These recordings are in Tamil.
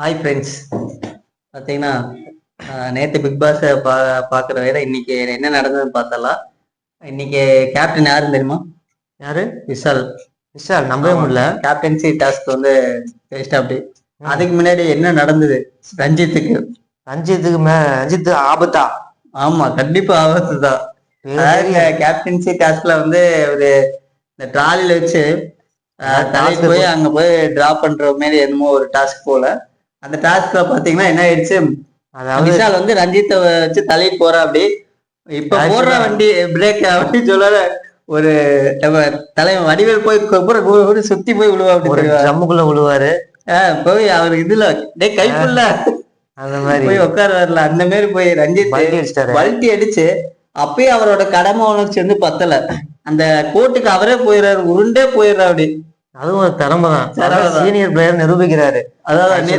Hi friends. பார்த்தீங்கன்னா நேற்று பிக் பாஸ் பார்க்குற விட இன்னைக்கு என்ன நடந்ததுன்னு பார்த்தலாம். இன்னைக்கு கேப்டன் யாருன்னு தெரியுமா? யாரு? விஷால். விஷால் நம்பவே முடியல. கேப்டன்சி டாஸ்க் வந்து வேஸ்ட் அப்படி. அதுக்கு முன்னாடி என்ன நடந்தது ரஞ்சித்துக்கு? ரஞ்சித் ஆபத்தா? ஆமா, கண்டிப்பா ஆபத்து தான். அதாவது கேப்டன்சி டாஸ்க்ல வந்து ஒரு இந்த ட்ராலில வச்சு தலைக்கு போய் அங்க போய் டிராப் பண்ற மாதிரி என்னமோ ஒரு டாஸ்க் போல. அந்த டாஸ்க்ல பாத்தீங்கன்னா என்ன ஆயிடுச்சு, விஷால் வந்து ரஞ்சித்தை வச்சு தள்ளிட்டு போறா அப்படி. இப்ப போடுற வண்டி பிரேக் அப்படின்னு சொல்ல ஒரு தலைவன் வடிவேல் போய் சுத்தி போய் விழுவா அப்படி ட்ரம்முக்குள்ள விழுவாரு. போய் அவர் இதுல டே கைப்புள்ள அந்த மாதிரி போய் உட்கார வரல. அந்த மாதிரி போய் ரஞ்சித் வல்ட்டி அடிச்சு அப்பயே அவரோட கடமை உணர்ச்சி வந்து பத்தல. அந்த கோர்ட்டுக்கு அவரே போயிடுறாரு, உருண்டே போயிடுறா அப்படி. அதுவும் ஒரு திறமை தான். சீனியர் பிளேயர் நிரூபிக்கிறாரு. அதாவது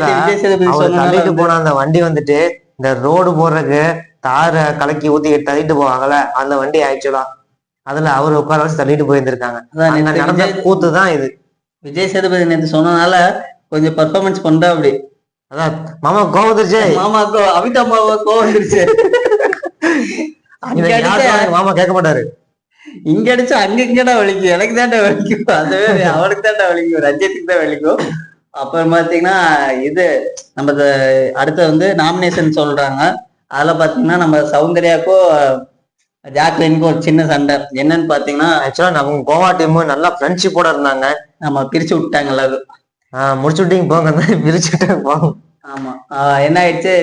தள்ளிட்டு போன அந்த வண்டி வந்துட்டு இந்த ரோடு போடுறதுக்கு தார கலக்கி ஊத்தி தள்ளிட்டு போவாங்கல்ல, அந்த வண்டி ஆக்சுவலா அதுல அவர் உட்கார வச்சு தள்ளிட்டு போயிருந்திருக்காங்க. நடந்த கூத்து தான் இது. விஜய் சேதுபதி நேற்று சொன்னதுனால கொஞ்சம் பெர்ஃபார்மன்ஸ் பண்றா அப்படி. அதான் மாமா கோவம் வந்துருச்சு. மாமாக்கோ அமிதா மாமா கோவம் வந்துருச்சு. மாமா கேட்க மாட்டாரு. இங்க அடிச்சு அங்க இங்கடா வலிக்கும், எனக்கு தாண்டா வலிக்கும், அது அவனுக்கு தாண்டா வலிக்கும், ரஞ்சித்துக்கு தான் வலிக்கும். அப்புறம் பாத்தீங்கன்னா இது நம்ம அடுத்த வந்து நாமினேஷன் சொல்றாங்க. அதுல பாத்தீங்கன்னா நம்ம சௌந்தர்யாக்கோ ஜாக்லினுக்கும் ஒரு சின்ன சண்டை. என்னன்னு பாத்தீங்கன்னா ஆக்சுவலா நம்ம கோவா டீம் நல்லா ஃப்ரெண்ட்ஷிப்போட இருந்தாங்க. நம்ம பிரிச்சு விட்டாங்க எல்லாரும். முடிச்சு விட்டீங்க போங்க, பிரிச்சு விட்டாங்க போங்க. ஆமா, என்ன ஆயிடுச்சு,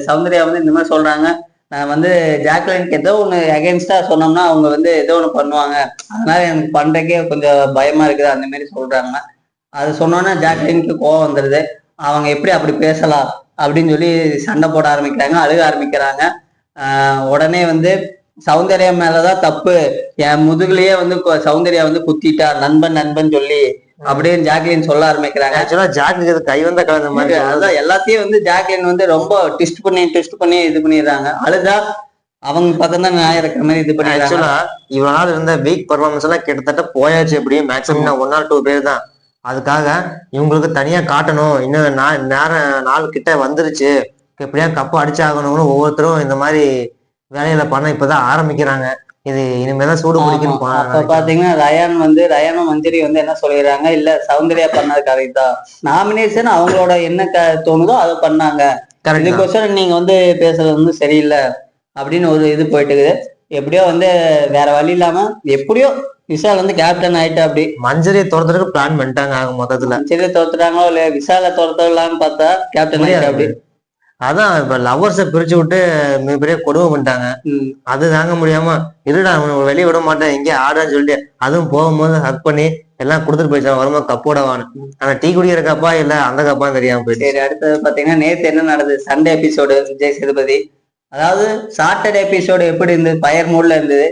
சௌந்தர்யா வந்து இந்த மாதிரி சொல்றாங்க, நான் வந்து ஜாக்லினுக்கு ஏதோ ஒண்ணு அகேன்ஸ்டா சொன்னோம்னா அவங்க வந்து ஏதோ ஒண்ணு பண்ணுவாங்க, அதனால எனக்கு பண்றதுக்கே கொஞ்சம் பயமா இருக்குது அந்த மாதிரி சொல்றாங்க. அது சொன்னோன்னா ஜாக்லினுக்கு கோவம் வந்துடுது. அவங்க எப்படி அப்படி பேசலாம் அப்படின்னு சொல்லி சண்டை போட ஆரம்பிக்கிறாங்க, அழுக ஆரம்பிக்கிறாங்க. உடனே வந்து சௌந்தர்யா மேலதான் தப்பு, என் முதுகுலயே வந்து சௌந்தர்யா வந்து குத்திட்டா, நண்பன் நண்பன் சொல்லி அப்படின்னு ஜாக்லின் சொல்ல ஆரம்பிக்கிறாங்க. ஆக்சுவலா ஜாக்லின் கை வந்த கலந்த மாதிரி. அதான் எல்லாத்தையும் வந்து ஜாக்லின் வந்து ரொம்ப ட்விஸ்ட் பண்ணி இது பண்ணிடுறாங்க. அழுதா அவங்க பக்கம் தான் நியாயம் இருக்கிற மாதிரி இது பண்ணிடுறாங்க. ஆக்சுவலா இவ்வளவு நாள் இருந்த வீக் பர்ஃபார்மன்ஸ் எல்லாம் கிட்டத்தட்ட போயாச்சு. எப்படியும் மேக்ஸிமம் 1 or 2 பேர் தான். அதுக்காக இவங்களுக்கு தனியா காட்டணும், இன்னும் நாள் கிட்ட வந்துருச்சு, எப்படியா கப்பு அடிச்சாகணும்னு ஒவ்வொருத்தரும் இந்த மாதிரி வேலையில பண்ண இப்பதான் ஆரம்பிக்கிறாங்க. இது இனிமேதான் சூடு பிடிக்கணும். அப்ப பாத்தீங்கன்னா ரயானும் மஞ்சரி வந்து என்ன சொல்லிடுறாங்க, இல்ல சௌந்தர்யா பண்ணது கரெக்ட் தான், நாமினேஷன் அவங்களோட என்ன தோணுதோ அதை பண்ணாங்க, இதுக்கோசரம் நீங்க வந்து பேசுறது வந்து சரியில்லை அப்படின்னு ஒரு இது போயிட்டு இருக்குது. எப்படியோ வந்து வேற வழி இல்லாம எப்படியோ விஷால் வந்து கேப்டன் ஆயிட்டா. அப்படி மஞ்சரியை துரத்துறதுக்கு பிளான் பண்ணிட்டாங்க. மொத்தத்துல மஞ்சரியை துரத்துறாங்களோ இல்லையா, விஷால துரத்தலாம்னு பார்த்தா கேப்டன் ஆயிட்டா அப்படி. அதான் இப்ப லவ்வர்ஸை பிரிச்சு விட்டு மிகப்பெரிய கொடுமை பண்ணிட்டாங்க. அது தாங்க முடியாம இருடா வெளியே விட மாட்டேன் இங்கே ஆடான்னு சொல்லிட்டு அதுவும் போகும்போது ஹக் பண்ணி எல்லாம் கொடுத்துட்டு போயிட்டாங்க. வரும்போது கப்போட வான்னு. ஆனா டீ குடிக்கிற கப்பா இல்ல அந்த கப்பான்னு தெரியாம போயிட்டு. சரி, அடுத்தது பாத்தீங்கன்னா நேத்து என்ன நடந்தது, சண்டே எபிசோடு விஜய் சேதுபதி. அதாவது சாட்டர்டே எபிசோடு எப்படி இருந்தது, பயர் மூட்ல இருந்தது.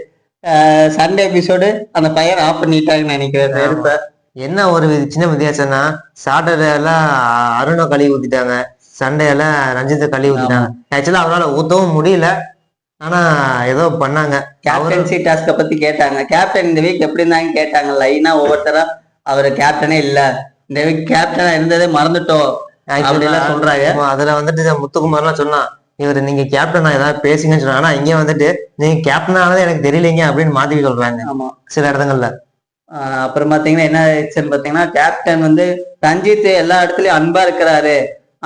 சண்டே எபிசோடு அந்த பயர் ஆஃப் பண்ணிட்டாங்கன்னு நினைக்கிறேன். என்ன ஒரு சின்ன வித்தியாசம்னா, சாட்டர்டே எல்லாம் அருணை கழுவி ஊத்திட்டாங்க, சண்டேல ரஞ்சித்தை கழுவி ஊத்திட்டாங்க. ஆக்சுவலா அவரால் ஊத்தவும் முடியல, ஆனா ஏதோ பண்ணாங்க. கேப்டன்சி டாஸ்க பத்தி கேட்டாங்க, கேப்டன் இந்த வீக் எப்படி இருந்தாங்க கேட்டாங்க. லைனா ஒவ்வொருத்தரா அவர் கேப்டனே இல்ல, இந்த வீக் கேப்டனா இருந்ததே மறந்துட்டோம் அப்படிலாம் சொல்றாங்க. அதுல வந்துட்டு முத்துக்குமார்லாம் சொன்னான், இவர் நீங்க கேப்டனா ஏதாவது பேசுங்கன்னு சொன்னாங்க. ஆனா இங்க வந்துட்டு நீங்க கேப்டனானது எனக்கு தெரியலைங்க அப்படின்னு மாத்தி சொல்றாங்க. ஆமா, சில இடங்கள்ல. அப்புறம் பாத்தீங்கன்னா என்ன ஆயிடுச்சுன்னு பாத்தீங்கன்னா, கேப்டன் வந்து ரஞ்சித் எல்லா இடத்துலயும் அன்பா இருக்கிறாரு,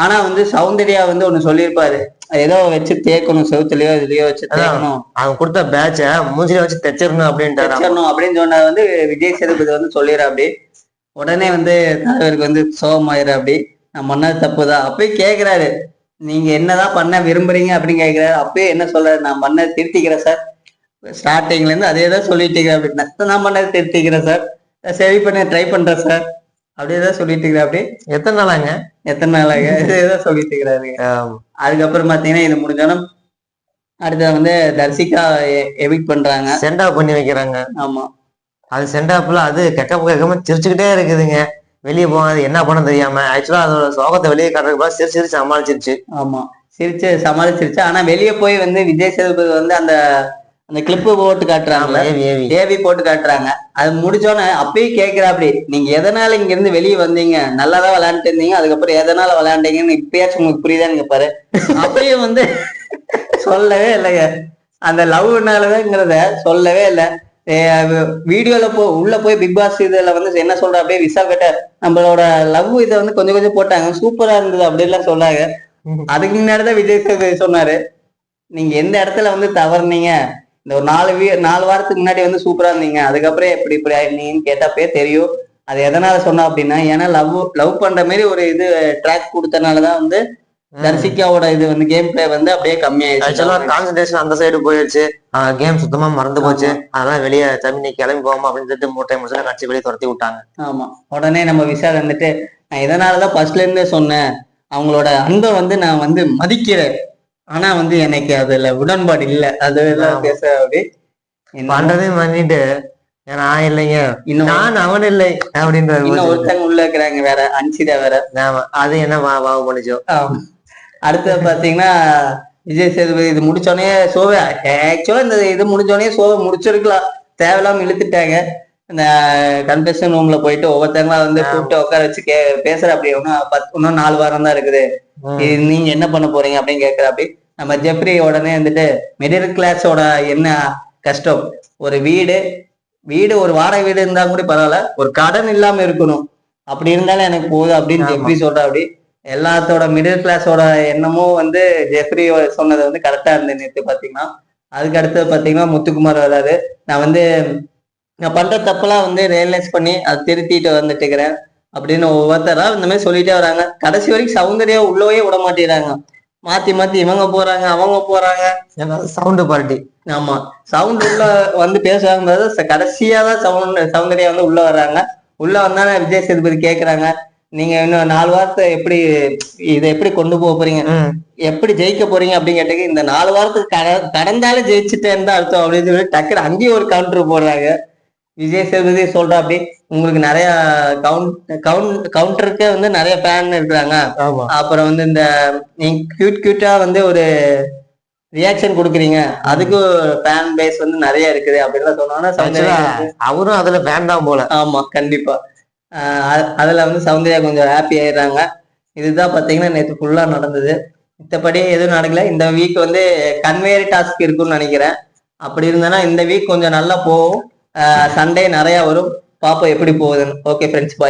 ஆனா வந்து சௌந்தர்யா வந்து ஒண்ணு சொல்லியிருப்பாரு, ஏதோ வச்சு தேக்கணும், செவுத்துலயோ இதுலயோ வச்சு தேக்கணும், அவங்க கொடுத்த பேட்ச மூஞ்சில வச்சு தைச்சிடணும் அப்படின்னு சொன்ன வந்து விஜய் சேதுபதி வந்து சொல்லிடுற அப்படி. உடனே வந்து தலைவருக்கு வந்து சோகமாயிரு அப்படி, நான் பண்ணது தப்புதான். அப்பயே கேக்குறாரு, நீங்க என்னதான் பண்ண விரும்புறீங்க அப்படின்னு கேக்குறாரு. அப்பயே என்ன சொல்றாரு, நான் பண்ணதை திருத்திக்கிறேன் சார், ஸ்டார்டிங்ல இருந்து அதே தான் சொல்லிட்டு அப்படின்னு. நான் பண்ணதை திருத்திக்கிறேன் சார், சரி பண்ண ட்ரை பண்றேன் சார் அப்படியேதான் சொல்லிட்டு இருக்கிறேன். அப்படி எத்தனை நாளாங்க இதேதான் சொல்லிட்டு இருக்கிறாரு. அதுக்கப்புறம் பாத்தீங்கன்னா இது முடிஞ்சாலும் அடுத்த வந்து தர்சிகா எவிக்ட் பண்றாங்க, சென்ட் ஆஃப் பண்ணி வைக்கிறாங்க. ஆமா, அது சென்ட் ஆஃப்ல அது கேட்காம சிரிச்சுக்கிட்டே இருக்குதுங்க. வெளியே போகாது என்ன பண்ண தெரியாம. ஆக்சுவலா அதோட சோகத்தை வெளியே காட்டுறதுக்கு சிரிச்சு சமாளிச்சிருச்சு. ஆமா, சிரிச்சு சமாளிச்சிருச்சு. ஆனா வெளியே போய் வந்து விஜய் சேதுபதி வந்து அந்த அந்த கிளிப்பு போட்டு காட்டுறாங்கல்ல, ஏவி ஏவி ஏவி போட்டு காட்டுறாங்க. அது முடிச்சோன்னே அப்பயும் கேட்கிறா, நீங்க எதனால இங்க இருந்து வெளியே வந்தீங்க, நல்லாதான் விளையாண்டுட்டு இருந்தீங்க, அதுக்கப்புறம் எதனால விளையாண்டீங்கன்னு இப்பயாச்சும் உங்களுக்கு புரியுதான்னு கேட்பாரு. அப்பயும் வந்து சொல்லவே இல்லைங்க. அந்த லவ்னாலதாங்கிறத சொல்லவே இல்லை. வீடியோல உள்ள போய் பிக் பாஸ் இதுல வந்து என்ன சொல்ற, அப்படியே விஷால் கிட்ட நம்மளோட லவ் இதை வந்து கொஞ்சம் கொஞ்சம் போட்டாங்க, சூப்பரா இருந்தது அப்படி எல்லாம் சொன்னாங்க. அதுக்கு முன்னாடிதான் விஜய் சேதுபதி சொன்னாரு, நீங்க எந்த இடத்துல வந்து தவறுனீங்க, இந்த ஒரு 4 வாரத்துக்கு முன்னாடி வந்து சூப்பரா இருந்தீங்க, அதுக்கப்புறம் இப்படி ஆயிருந்தீங்கன்னு கேட்டப்பே தெரியும். அது எதனால சொன்னா அப்படின்னா, ஏன்னா லவ் பண்ற மாதிரி ஒரு இது ட்ராக் கொடுத்தனாலதான் வந்து தர்சிகாவோட இது வந்து கேம் பிளே வந்து அப்படியே கம்மியாயிருச்சு. கான்சன்ட்ரேஷன் அந்த சைடு போயிடுச்சு, கேம் சுத்தமா மறந்து போச்சு. அதெல்லாம் வெளியே தம்பி கிளம்பி போவோம் அப்படின்னு சொல்லிட்டு மூட்டை முடிச்சு கட்சி வெளியே துரத்தி விட்டாங்க. ஆமா, உடனே நம்ம விஷால் வந்துட்டு, நான் இதனாலதான் ஃபர்ஸ்ட்ல இருந்தே சொன்னேன், அவங்களோட அன்பை வந்து நான் வந்து மதிக்கிறேன், ஆனா வந்து எனக்கு அதுல உடன்பாடு இல்லை, அது எல்லாம் பேச அப்படி பண்றதையும் பண்ணிட்டு நான் இல்லைங்க, இன்னும் நான் அவன் இல்லை அப்படின்ற இன்னும் ஒருத்தங்க உள்ள இருக்கிறாங்க வேற, அன்சிதா வேற. அது என்ன பாவம் பண்ணிச்சோ. அடுத்தது பாத்தீங்கன்னா விஜய் சேதுபதி இது முடிச்சோடனே ஷோவை, ஆக்சுவலா இந்த இது முடிஞ்சோடனே ஷோவை முடிச்சிருக்கலாம், தேவையில்லாம இழுத்துட்டாங்க. இந்த கன்ஃபெஷன் ரூம்ல போயிட்டு ஒவ்வொருத்தங்களா வந்து கூப்பிட்டு உட்கார வச்சு பேசுற, அப்படி இன்னும் 4 வாரம் தான் இருக்குது, நீங்க என்ன பண்ண போறீங்க அப்படின்னு கேட்கிற. அப்படி நம்ம ஜெப்ரி உடனே வந்துட்டு, மிடில் கிளாஸோட என்ன கஷ்டம், ஒரு வீடு ஒரு வாடகை வீடு இருந்தா கூட பரவாயில்ல, ஒரு கடன் இல்லாம இருக்கணும், அப்படி இருந்தாலும் எனக்கு போதும் அப்படின்னு ஜெப்ரி சொல்ற. அப்படி எல்லாத்தோட மிடில் கிளாஸோட எண்ணமும் வந்து ஜெப்ரி சொன்னது வந்து கரெக்டா இருந்தது நேற்று பாத்தீங்கன்னா. அதுக்கு அடுத்தது பாத்தீங்கன்னா முத்துக்குமார் வராது, நான் பண்ற தப்பெல்லாம் வந்து ரியலைஸ் பண்ணி அதை திருத்திட்டு வந்துட்டு இருக்கிறேன் அப்படின்னு ஒவ்வொருத்தரா இந்த மாதிரி சொல்லிட்டே வராங்க. கடைசி வரைக்கும் சௌந்தர்யா உள்ளவே விட மாட்டேறாங்க, மாத்தி மாத்தி இவங்க போறாங்க அவங்க போறாங்க, சவுண்டு பார்ட்டி. ஆமா, சவுண்ட் உள்ள வந்து பேசுவாங்க, கடைசியா தான் சௌந்தர்யா வந்து உள்ள வர்றாங்க. உள்ள வந்தானே விஜய் சேதுபதி கேக்குறாங்க, நீங்க இன்னும் 4 வாரத்தை இதை எப்படி கொண்டு போக போறீங்க, எப்படி ஜெயிக்க போறீங்க அப்படின்னு கேட்டதுக்கு, இந்த 4 வாரத்துக்கு கடந்தாலும் ஜெயிச்சுட்டேன்னு தான் அர்த்தம் அப்படின்னு சொல்லி டக்குனு அங்கேயும் ஒரு கவுண்டர் போடுறாங்க. விஜய் சேதுபதி சொல்ற, அப்படி உங்களுக்கு நிறைய கவுண்டருக்கு வந்து நிறைய ஃபேன் இருக்கிறாங்க, அப்புறம் வந்து இந்த நீங்க கியூட்டா வந்து ஒரு ரியாக்ஷன் கொடுக்குறீங்க, அதுக்கு ஃபேன் பேஸ் வந்து நிறைய இருக்குது அப்படின்னு சொன்னோன்னா அவரும் அதுல ஃபேன் தான் போல. ஆமா, கண்டிப்பா. அதுல வந்து சௌந்தர்யா கொஞ்சம் ஹாப்பி ஆயிடுறாங்க. இதுதான் பாத்தீங்கன்னா நேற்று ஃபுல்லா நடந்தது. மத்தபடி எதுவும் நடக்கல. இந்த வீக் வந்து கன்வேயர் டாஸ்க் இருக்குன்னு நினைக்கிறேன். அப்படி இருந்தேன்னா இந்த வீக் கொஞ்சம் நல்லா போகும். சண்டே நிறைய வரும், பாப்போம் எப்படி போகுதுன்னு. ஓகே ஃப்ரெண்ட்ஸ், பாய்.